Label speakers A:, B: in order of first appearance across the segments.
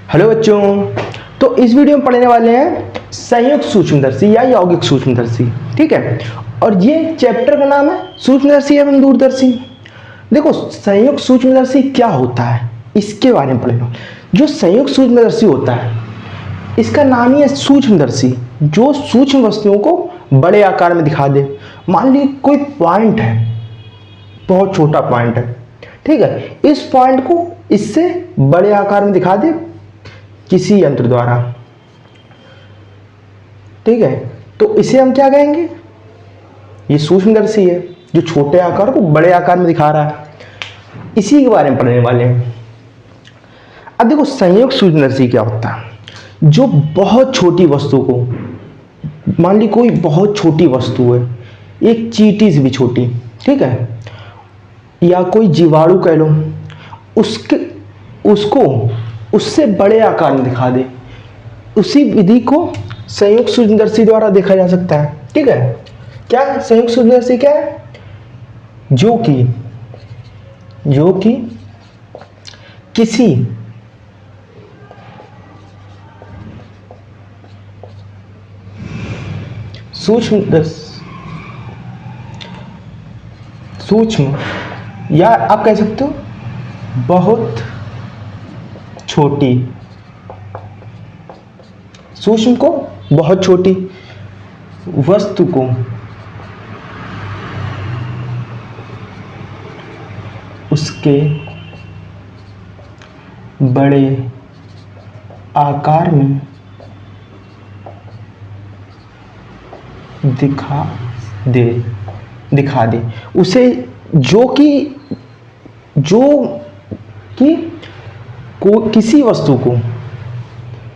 A: Hello बच्चों। तो इस वीडियो में पढ़ने वाले हैं संयुक्त सूक्ष्मदर्शी या यौगिक सूक्ष्मदर्शी। ठीक है, और ये चैप्टर का नाम है सूक्ष्मदर्शी एवं दूरदर्शी। देखो, संयुक्त सूक्ष्मदर्शी क्या होता है इसके बारे में पढ़ेंगे। जो संयुक्त सूक्ष्मदर्शी होता है, इसका नाम ही है सूक्ष्मदर्शी, जो सूक्ष्म वस्तुओं को बड़े आकार में दिखा दे। मान ली कोई पॉइंट है, बहुत छोटा पॉइंट है, ठीक है, इस पॉइंट को इससे बड़े आकार में दिखा दे किसी यंत्र द्वारा। ठीक है, तो इसे हम क्या कहेंगे? ये सूक्ष्मदर्शी है, जो छोटे आकार को बड़े आकार में दिखा रहा है। इसी के बारे में पढ़ने वाले हैं। अब देखो, संयुक्त सूक्ष्मदर्शी क्या होता है? जो बहुत छोटी वस्तु को, मान ली कोई बहुत छोटी वस्तु है, एक चींटी से भी छोटी, ठीक है, या कोई जीवाणु कह लो, उसको उससे बड़े आकार में दिखा दे। उसी विधि को संयुक्त सूक्ष्मदर्शी द्वारा देखा जा सकता है। ठीक है, क्या संयुक्त सूक्ष्मदर्शी क्या है? जो कि किसी सूक्ष्म या आप कह सकते हो बहुत छोटी, सूक्ष्म को बहुत छोटी वस्तु को उसके बड़े आकार में दिखा दे उसे, जो कि किसी वस्तु को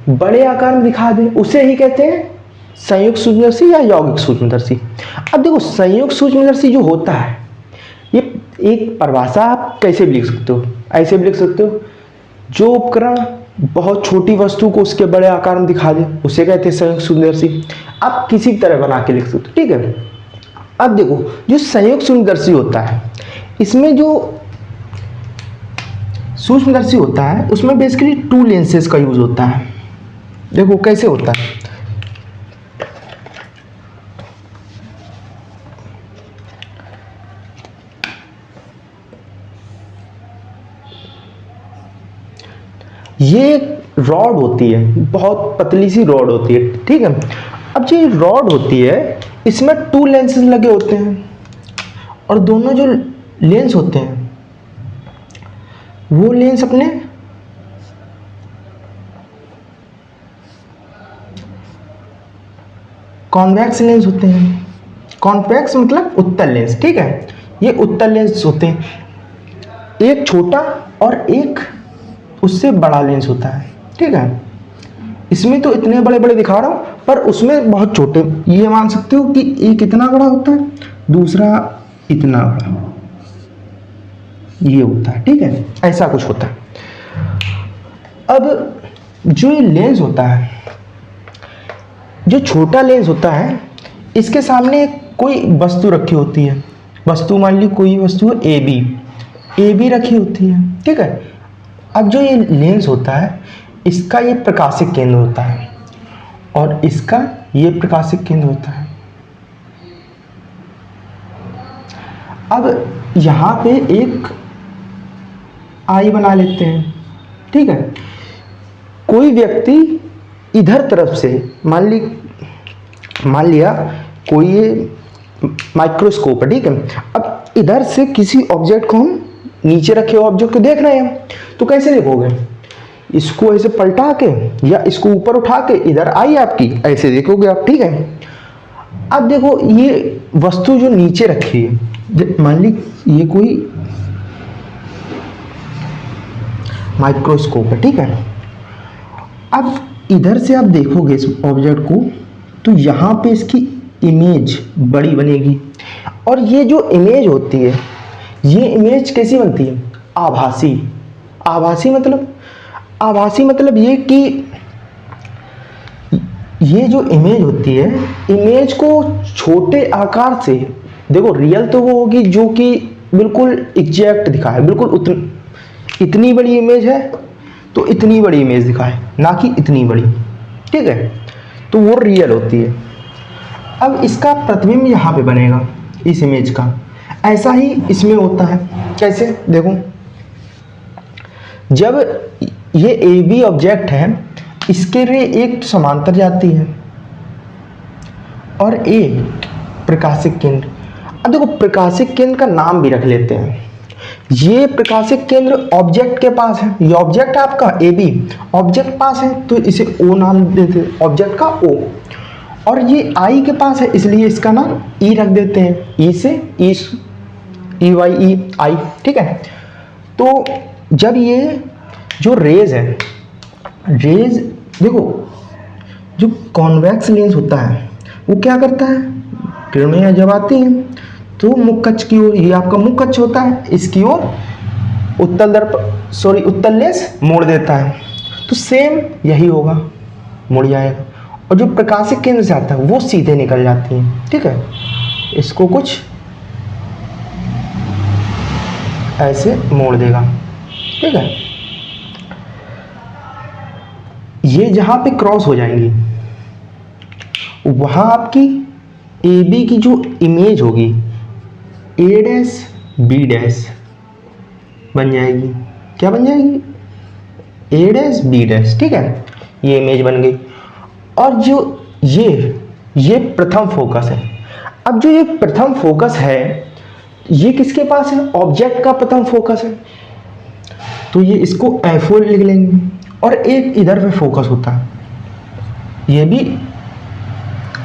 A: बड़े आकार में दिखा दे, उसे ही कहते हैं संयुक्त सूक्ष्मदर्शी या यौगिक सूक्ष्मदर्शी। अब देखो, संयुक्त सूक्ष्मदर्शी जो होता है, ये एक परिभाषा आप कैसे भी लिख सकते हो, ऐसे भी लिख सकते हो, जो उपकरण बहुत छोटी वस्तु को उसके बड़े आकार में दिखा दे, उसे कहते हैं संयुक्त सूक्ष्मदर्शी। आप किसी भी तरह बना के लिख सकते हो। ठीक है, अब देखो, जो संयुक्त सूक्ष्मदर्शी होता है, इसमें जो सूक्ष्मदर्शी होता है उसमें बेसिकली 2 लेंसेज का यूज होता है। देखो कैसे होता है। ये रॉड होती है, बहुत पतली सी रॉड होती है। ठीक है, अब जो रॉड होती है, इसमें 2 लेंसेज लगे होते हैं, और दोनों जो लेंस होते हैं वो लेंस अपने कॉन्वेक्स लेंस होते हैं। कॉन्वेक्स मतलब उत्तल लेंस। ठीक है, ये उत्तल लेंस होते हैं, एक छोटा और एक उससे बड़ा लेंस होता है। ठीक है, इसमें तो इतने बड़े बड़े दिखा रहा हूं, पर उसमें बहुत छोटे। ये मान सकते हो कि एक इतना बड़ा होता है, दूसरा इतना बड़ा, ये होता है। ठीक है, ऐसा कुछ होता है। अब जो ये लेंस होता है, जो छोटा लेंस होता है, इसके सामने कोई वस्तु रखी होती है। वस्तु मान ली कोई वस्तु है ए बी रखी होती है। ठीक है, अब जो ये लेंस होता है, इसका ये प्रकाशिक केंद्र होता है, और इसका ये प्रकाशिक केंद्र होता है। अब यहाँ पे एक आई बना लेते हैं। ठीक है, कोई व्यक्ति इधर तरफ से, मान लिया कोई ये माइक्रोस्कोप है। ठीक है, अब इधर से किसी ऑब्जेक्ट को हम नीचे रखे हुए ऑब्जेक्ट को देख रहे हैं, तो कैसे देखोगे? इसको ऐसे पलटा के या इसको ऊपर उठा के, इधर आई आपकी, ऐसे देखोगे आप। ठीक है, अब देखो, ये वस्तु जो नीचे रखी है, मान ली ये कोई माइक्रोस्कोप है। ठीक है, अब इधर से आप देखोगे इस ऑब्जेक्ट को, तो यहाँ पे इसकी इमेज बड़ी बनेगी, और ये जो इमेज होती है, ये इमेज कैसी बनती है? आभासी। आभासी मतलब ये कि ये जो इमेज होती है, इमेज को छोटे आकार से, देखो रियल तो वो होगी जो कि बिल्कुल एग्जैक्ट दिखा है, बिल्कुल इतनी बड़ी इमेज है तो इतनी बड़ी इमेज दिखाए, ना कि इतनी बड़ी, ठीक है, तो वो रियल होती है। अब इसका प्रतिबिंब यहाँ पे बनेगा इस इमेज का, ऐसा ही इसमें होता है। कैसे, देखो, जब ये ए बी ऑब्जेक्ट है, इसके रे एक तो समांतर जाती है और ए प्रकाशिक केंद्र। अब देखो, प्रकाशिक केंद्र का नाम भी रख लेते हैं। ये प्रकाशिक केंद्र ऑब्जेक्ट के पास है, ये ऑब्जेक्ट है आपका ए बी, ऑब्जेक्ट पास है तो इसे ओ नाम देते हैं, ऑब्जेक्ट का ओ। और ये आई के पास है इसलिए इसका नाम ई रख देते हैं, ई से ई वाई ई आई, ठीक है। तो जब ये जो रेज है, रेज देखो, जो कॉन्वेक्स लेंस होता है वो क्या करता है, किरणें जब आती हैं तो मुख कक्ष की ओर, ये आपका मुख कक्ष होता है, इसकी ओर उत्तल लेंस मोड़ देता है। तो सेम यही होगा, मुड़ जाएगा। और जो प्रकाशिक केंद्र से आता है वो सीधे निकल जाती है, ठीक है। इसको कुछ ऐसे मोड़ देगा, ठीक है। ये जहां पे क्रॉस हो जाएंगी वहां आपकी ए बी की जो इमेज होगी ए डैश बी डैश बन जाएगी। क्या बन जाएगी, ए डैश बी डैश, ठीक है। ये इमेज बन गई। और जो ये प्रथम फोकस है। अब जो ये प्रथम फोकस है ये किसके पास है, ऑब्जेक्ट का प्रथम फोकस है, तो ये इसको F0 लिख लेंगे। और एक इधर पे फोकस होता है, ये भी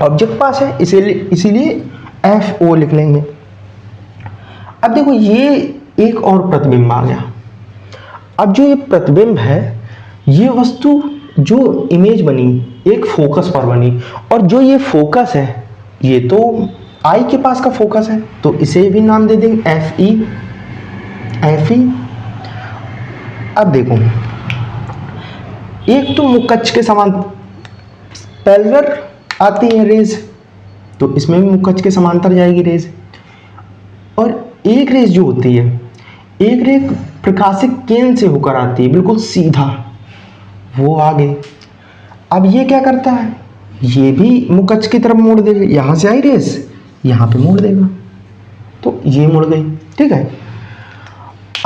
A: ऑब्जेक्ट पास है इसीलिए FO लिख लेंगे। अब देखो, ये एक और प्रतिबिंब आ गया। अब जो ये प्रतिबिंब है, ये वस्तु जो इमेज बनी एक फोकस पर बनी, और जो ये फोकस है ये तो आई के पास का फोकस है, तो इसे भी नाम दे देंगे FE। अब देखो, एक तो मुख कक्ष के समान पैरेलल आती है रेज, तो इसमें भी मुख कक्ष के समांतर जाएगी रेज। और एक रेज जो होती है, एक रेज प्रकाशिक केंद्र से होकर आती है बिल्कुल सीधा, वो आगे। अब ये क्या करता है, ये भी मुख कक्ष की तरफ मोड़ देगा, यहां से आई रेज यहां पे मोड़ देगा, तो ये मुड़ गई, ठीक है।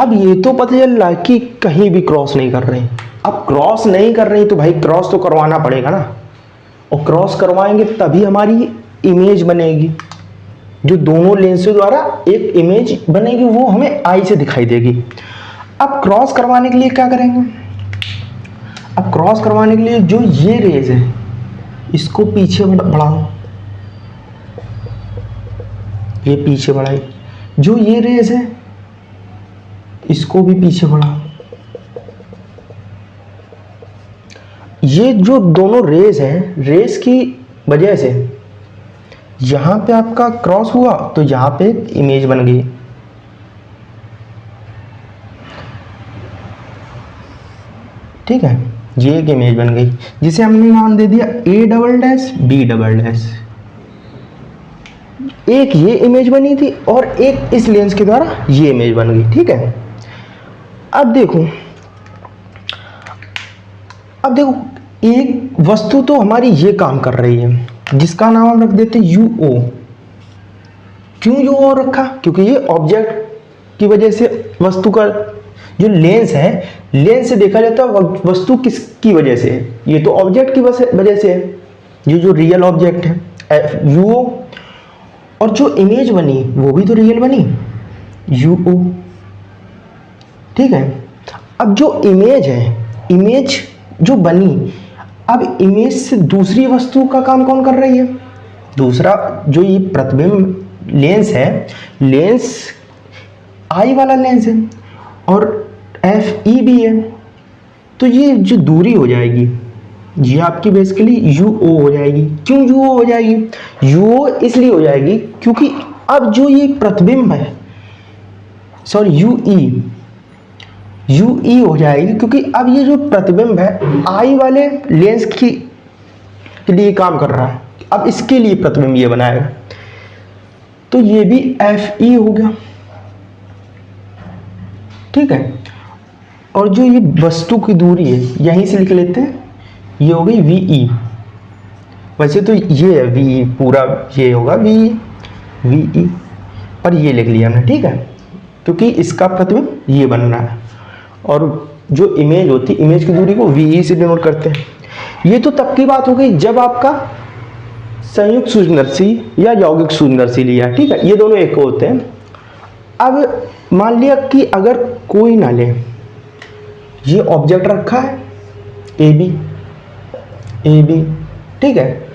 A: अब ये तो पता चल रहा है कि कहीं भी क्रॉस नहीं कर रही। अब क्रॉस नहीं कर रही तो भाई क्रॉस तो करवाना पड़ेगा ना, और क्रॉस करवाएंगे तभी हमारी इमेज बनेगी। जो दोनों लेंसों द्वारा एक इमेज बनेगी वो हमें आई से दिखाई देगी। अब क्रॉस करवाने के लिए क्या करेंगे, अब क्रॉस करवाने के लिए जो ये रेज है इसको पीछे बढ़ाओ, ये पीछे बढ़ाई। जो ये रेज है इसको भी पीछे बढ़ाओ। ये जो दोनों रेज हैं, रेज की वजह से यहां पे आपका क्रॉस हुआ तो यहां पे इमेज बन गई, ठीक है। ये एक इमेज बन गई जिसे हमने नाम दे दिया A double dash B double dash. एक ये इमेज बनी थी और एक इस लेंस के द्वारा ये इमेज बन गई, ठीक है। अब देखो एक वस्तु तो हमारी ये काम कर रही है जिसका नाम हम रख देते हैं UO। क्यों UO रखा, क्योंकि ये ऑब्जेक्ट की वजह से वस्तु का जो लेंस है, लेंस से देखा जाता है वस्तु किसकी वजह से है, ये तो ऑब्जेक्ट की वजह से है, ये जो रियल ऑब्जेक्ट है UO। और जो इमेज बनी वो भी तो रियल बनी UO, ठीक है। अब जो इमेज है, इमेज जो बनी, अब इमेज से दूसरी वस्तु का काम कौन कर रही है, दूसरा जो ये प्रतिबिंब लेंस है, लेंस आई वाला लेंस है और FE भी है, तो ये जो दूरी हो जाएगी ये आपकी बेसिकली UO हो जाएगी। क्यों UO हो जाएगी, UO इसलिए हो जाएगी क्योंकि अब जो ये प्रतिबिंब है, सॉरी UE हो जाएगी, क्योंकि अब ये जो प्रतिबिंब है आई वाले लेंस के लिए काम कर रहा है, अब इसके लिए प्रतिबिंब ये बनाएगा, तो ये भी FE हो गया, ठीक है। और जो ये वस्तु की दूरी है यहीं से लिख लेते हैं, ये हो गई वी। वैसे तो ये है वी, पूरा ये होगा वी, और ये लिख लिया हमने, ठीक है, क्योंकि इसका प्रतिबिंब ये बन रहा है और जो इमेज होती है, इमेज की दूरी को वी से डिनोट करते हैं। ये तो तब की बात हो गई जब आपका संयुक्त सूक्ष्मदर्शी या यौगिक सूक्ष्मदर्शी लिया, ठीक है, ये दोनों एक होते हैं। अब मान लिया कि अगर कोई ना ले, ये ऑब्जेक्ट रखा है ए बी, ठीक है,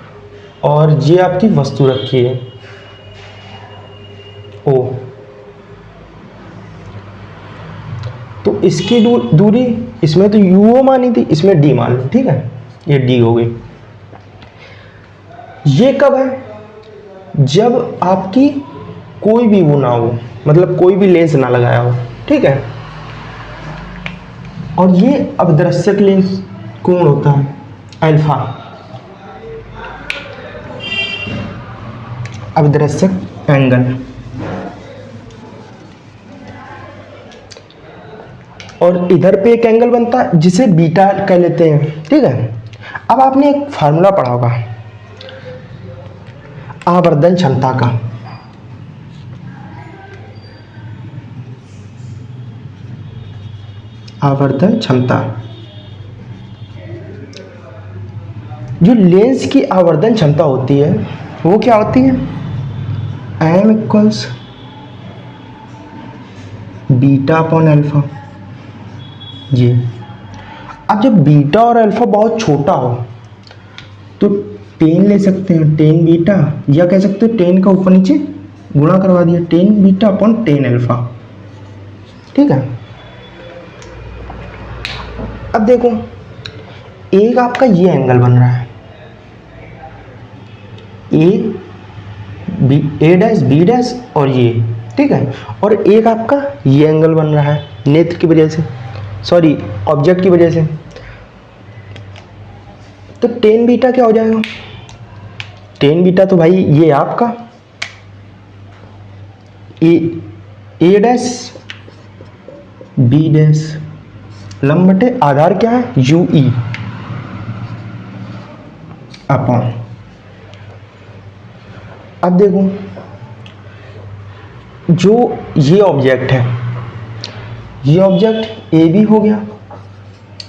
A: और ये आपकी वस्तु रखी है ओ, तो इसकी दूरी, इसमें तो UO मानी थी, इसमें D मान लो, ठीक है, ये D हो गई। ये कब है? जब आपकी कोई भी वो ना हो, मतलब कोई भी लेंस ना लगाया हो, ठीक है, और ये अभिदर्शक लेंस कोण होता है अल्फा, अभिदर्शक एंगल, और इधर पे एक एंगल बनता है जिसे बीटा कह लेते हैं, ठीक है। अब आपने एक फार्मूला पढ़ा होगा आवर्धन क्षमता का, आवर्धन क्षमता, जो लेंस की आवर्धन क्षमता होती है वो क्या होती है? m equals beta upon alpha. ये अब जब बीटा और अल्फा बहुत छोटा हो तो टेन ले सकते हैं, टेन बीटा, या कह सकते हो टेन का ऊपर नीचे गुणा करवा दिया, tan beta upon tan alpha, ठीक है। अब देखो एक आपका ये एंगल बन रहा है ए डैश बी डैश और ये, ठीक है, और एक आपका ये एंगल बन रहा है नेत्र की वजह से, सॉरी ऑब्जेक्ट की वजह से, तो टेन बीटा क्या हो जाएगा? टेन बीटा तो भाई ये आपका ए डैश बी डैश लंब बटे आधार क्या है? UE अपॉन, अब देखो जो ये ऑब्जेक्ट है, ये ऑब्जेक्ट AB हो गया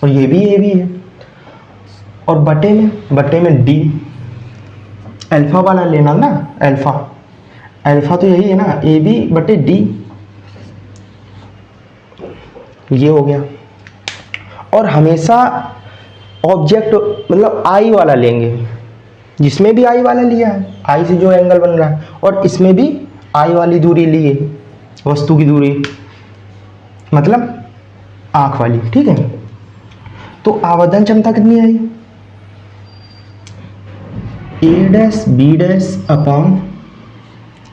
A: और ये भी AB है, और बटे में D, अल्फा वाला लेना ना, अल्फा तो यही है ना, AB बटे D, ये हो गया। और हमेशा ऑब्जेक्ट मतलब I वाला लेंगे, जिसमें भी I वाला लिया है, I से जो एंगल बन रहा है, और इसमें भी I वाली दूरी ली है, वस्तु की दूरी मतलब आंख वाली, ठीक है। तो आवर्धन क्षमता कितनी आई? A dash B dash upon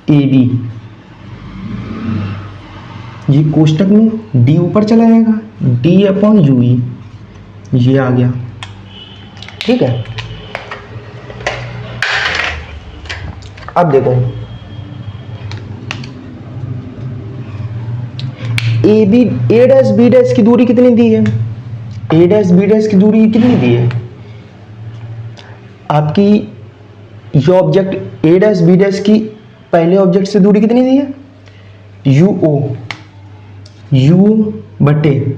A: AB, ये कोष्टक में D ऊपर चला जाएगा, D अपॉन UE, ये आ गया, ठीक है। अब देखो ए डैश बी डैश की दूरी कितनी दी है? ए डैश बी डैश की दूरी कितनी दी है आपकी? ये object A dash B dash की पहले ऑब्जेक्ट से दूरी कितनी दी है? U बटे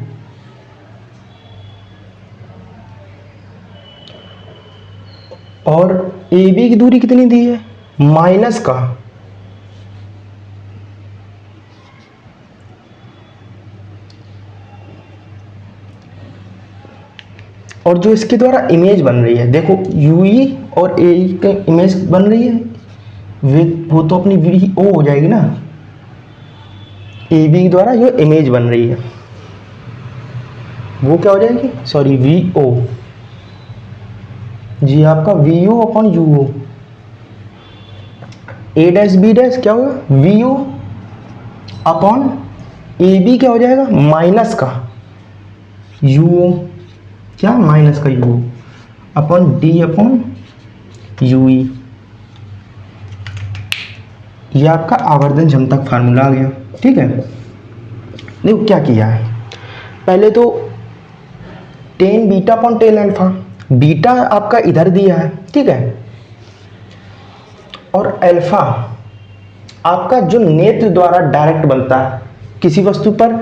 A: और AB की दूरी कितनी दी है? माइनस का और जो इसके द्वारा इमेज बन रही है, देखो UE और AE की इमेज बन रही है, वो तो अपनी VO हो जाएगी ना, AB के द्वारा जो इमेज बन रही है वो क्या हो जाएगी? सॉरी VO, जी आपका VO upon UO, A dash B dash क्या होगा? VO अपॉन AB क्या हो जाएगा? माइनस का UO, क्या माइनस का UO upon D upon UE, ये आपका आवर्धन क्षमता का फार्मूला आ गया, ठीक है। देखो क्या किया है, पहले तो tan beta upon tan alpha. Beta आपका इधर दिया है, ठीक है, और अल्फा आपका जो नेत्र द्वारा डायरेक्ट बनता है किसी वस्तु पर,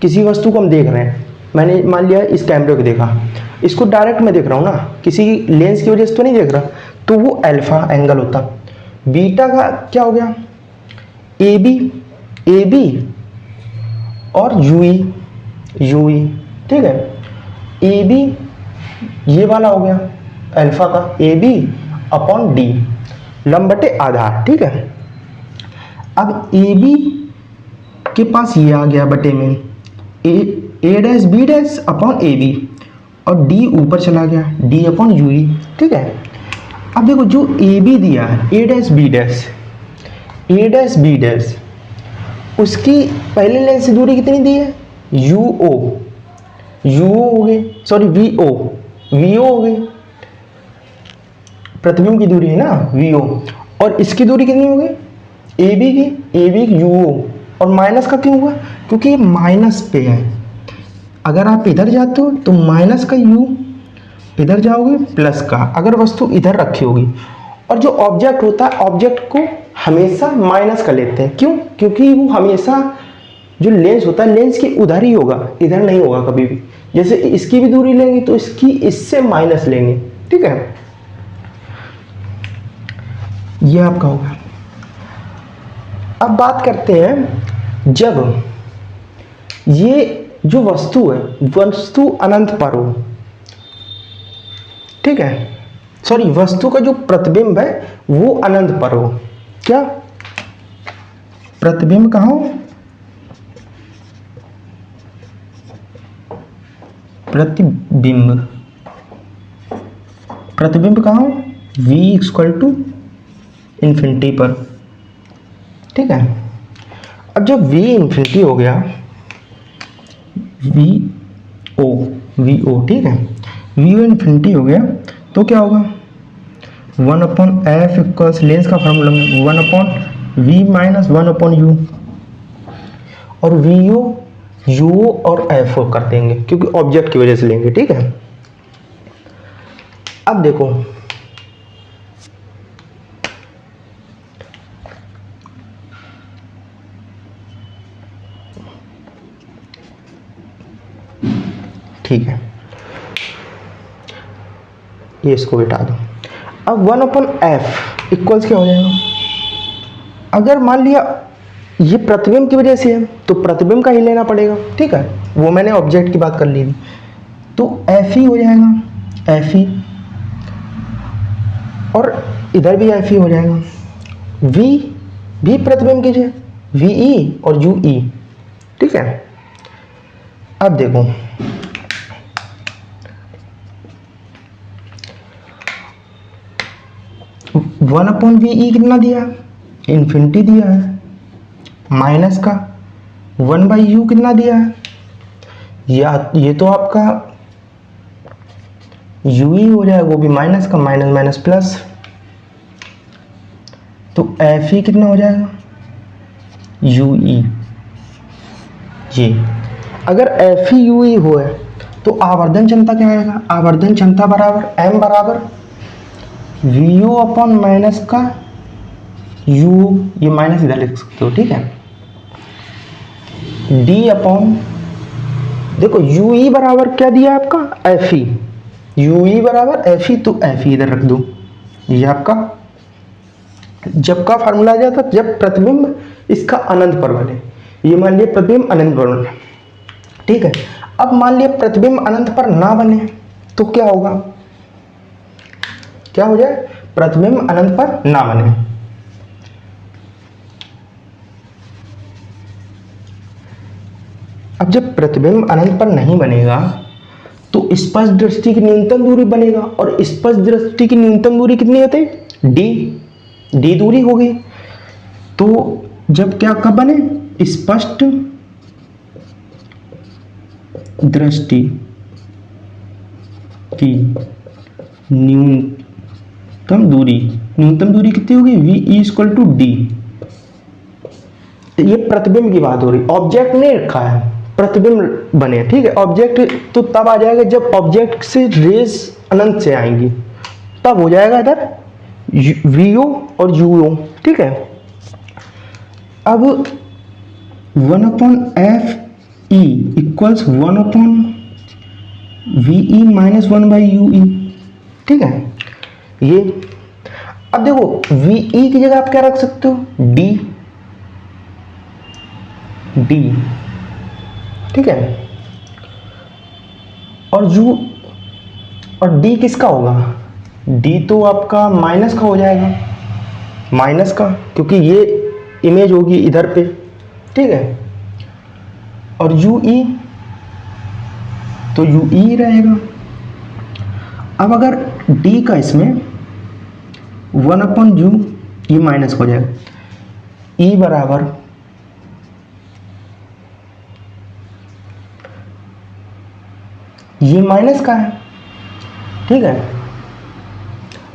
A: किसी वस्तु को हम देख रहे हैं, मैंने मान लिया इस कैमरे को देखा, इसको डायरेक्ट मैं देख रहा हूँ ना, किसी लेंस की वजह से तो नहीं देख रहा, तो वो अल्फा एंगल होता। बीटा का क्या हो गया, ए बी और यूई, ठीक है, ए बी ये वाला हो गया अल्फा का, ए बी अपॉन डी लंब बटे आधार, ठीक है। अब ए बी के पास ये आ गया बटे में A dash B dash upon A B, और डी ऊपर चला गया डी अपॉन यूई, ठीक है। अब देखो जो ए बी दिया है ए डैश बी डैश, उसकी पहले लेंस से दूरी कितनी दी है, यूओ हो गई, सॉरी वीओ हो गई, प्रतिबिंब की दूरी है ना वीओ, और इसकी दूरी कितनी हो गई ए बी की यूओ, और माइनस का क्यों हुआ, क्योंकि ये माइनस पे है। अगर आप इधर जाते हो तो माइनस का यू, इधर जाओगे प्लस का, अगर वस्तु इधर रखी होगी। और जो ऑब्जेक्ट होता है ऑब्जेक्ट को हमेशा माइनस का लेते हैं, क्यों, क्योंकि वो हमेशा जो लेंस होता है लेंस के उधर ही होगा, इधर नहीं होगा कभी भी। जैसे इसकी भी दूरी लेंगे तो इसकी इससे माइनस लेंगे, ठीक है, ये आपका होगा। अब बात करते हैं जब ये जो वस्तु है वस्तु अनंत पर हो, ठीक है, सॉरी वस्तु का जो प्रतिबिंब है वो अनंत पर हो, क्या प्रतिबिंब कहाँ हो, प्रतिबिंब कहाँ हो, v इक्वल टू इन्फिनिटी पर, ठीक है। अब जब v इन्फिनिटी हो गया, vo, ठीक है, vo इन्फिनिटी हो गया तो क्या होगा, 1/f इक्वल्स लेंस का फॉर्मूला में 1/v माइनस 1/u, और vo u और f कर देंगे क्योंकि ऑब्जेक्ट की वजह से लेंगे, ठीक है। अब देखो ठीक है, ये इसको हटा दो। अब 1/f इक्वल्स क्या हो जाएगा, अगर मान लिया ये प्रतिबिंब की वजह से है तो प्रतिबिंब का ही लेना पड़ेगा, ठीक है, वो मैंने ऑब्जेक्ट की बात कर ली थी, तो एफ ही हो जाएगा, एफ ही, और इधर भी एफ ही हो जाएगा, वी भी प्रतिबिंब कीजिए, वी ई और यू ई, ठीक है। अब देखो 1/VE कितना दिया, इन्फिनिटी दिया है, माइनस का 1/U कितना दिया है, या ये तो आपका UE हो जाएगा, वो भी माइनस का, माइनस माइनस प्लस, तो FE कितना हो जाएगा, UE। ये अगर FE UE हो है तो आवर्धन क्षमता क्या आएगा, आवर्धन क्षमता बराबर M बराबर VO अपॉन माइनस का U, ये माइनस इधर लिख सकते हो, ठीक है, D अपॉन, देखो UE बराबर क्या दिया आपका FE, UE बराबर FE, तो FE इधर रख दो, ये आपका जब का फार्मूला आ जाता, जब प्रतिबिंब इसका अनंत पर बने। ये मान लिया प्रतिबिंब अनंत पर बने, ठीक है। अब मान लिया प्रतिबिंब अनंत पर ना बने तो क्या होगा, क्या हो जाए, प्रतिबिंब अनंत पर ना बने, अब जब प्रतिबिंब अनंत पर नहीं बनेगा तो स्पष्ट दृष्टि की न्यूनतम दूरी बनेगा, और स्पष्ट दृष्टि की न्यूनतम दूरी कितनी होती है, डी दूरी हो गई। तो जब क्या कब बने, स्पष्ट दृष्टि की न्यूनतम दूरी कितनी होगी, वी इक्वल टू डी। ये प्रतिबिंब की बात हो रही, ऑब्जेक्ट नहीं रखा है, प्रतिबिंब बने, ठीक है। ऑब्जेक्ट तो तब आ जाएगा जब ऑब्जेक्ट से रेज अनंत से आएंगी, तब हो जाएगा इधर वीओ और यूओ, ठीक है। अब 1/f e equals 1/ve minus 1/ue, ठीक है। ये अब देखो वी ई की जगह आप क्या रख सकते हो, डी, डी, ठीक है। और यू और डी किसका होगा, डी तो आपका माइनस का हो जाएगा, माइनस का, क्योंकि ये इमेज होगी इधर पे, ठीक है। और यू ई तो यू ई रहेगा। अब अगर डी का इसमें 1/u ये माइनस हो जाएगा, ई बराबर ये माइनस का है, ठीक है।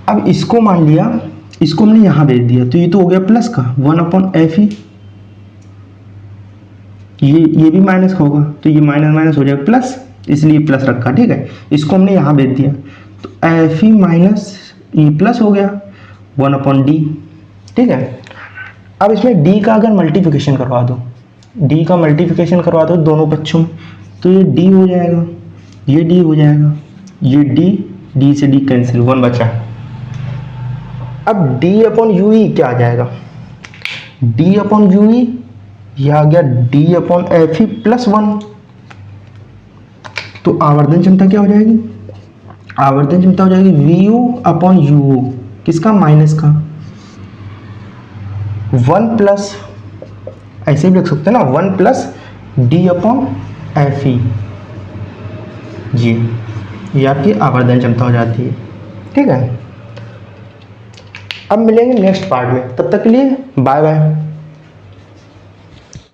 A: अब इसको मान लिया, इसको हमने यहां भेज दिया, तो ये तो हो गया प्लस का 1/fe, ये भी माइनस का होगा, तो ये माइनस माइनस हो जाएगा प्लस, इसलिए प्लस रखा, ठीक है। इसको हमने यहां भेज दिया, तो fe माइनस ये प्लस हो गया 1/d, ठीक है। अब इसमें d का अगर मल्टीप्लिकेशन करवा दो, d का मल्टीप्लिकेशन करवा दो दोनों बच्चों, तो ये d हो जाएगा, ये d हो जाएगा, ये d से d कैंसिल, 1 बचा। अब d/ue क्या आ जाएगा, d/ue यह आ गया d/fe प्लस 1। तो आवर्धन क्षमता क्या हो जाएगी, आवर्धन क्षमता हो जाएगी VU/UO, किसका, माइनस का, 1 प्लस, ऐसे भी लिख सकते हैं ना, 1 प्लस d/fe, जी, ये आपकी आवर्धन क्षमता हो जाती है, ठीक है। अब मिलेंगे नेक्स्ट पार्ट में, तब तक के लिए बाय बाय।